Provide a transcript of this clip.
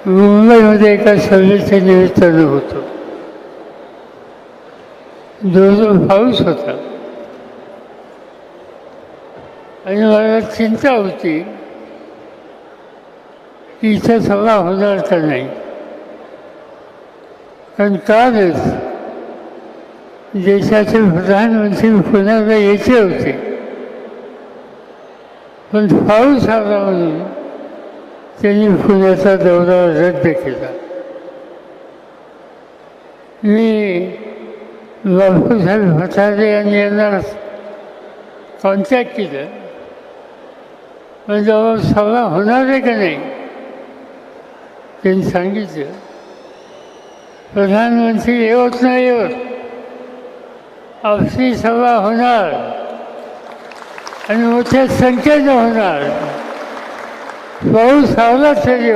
मुंबईमध्ये एका सभेच्या निमित्तानं होतो. जोरदार पाऊस होता आणि मला चिंता होती की इथं सभा होणार का नाही. कारण कालच देशाचे प्रधानमंत्री पुण्याला यायचे होते, पण पाऊस आला म्हणून त्यांनी पुण्याचा दौरा रद्द केला. मी बापूसाहेब म्हातारे यांनी यांना कॉन्टॅक्ट केलं, म्हणजे सभा होणार आहे का नाही. त्यांनी सांगितलं प्रधानमंत्री येवत नाही येवत, आपली सभा होणार आणि मोठ्या संख्येनं होणार. पाऊस आला तरी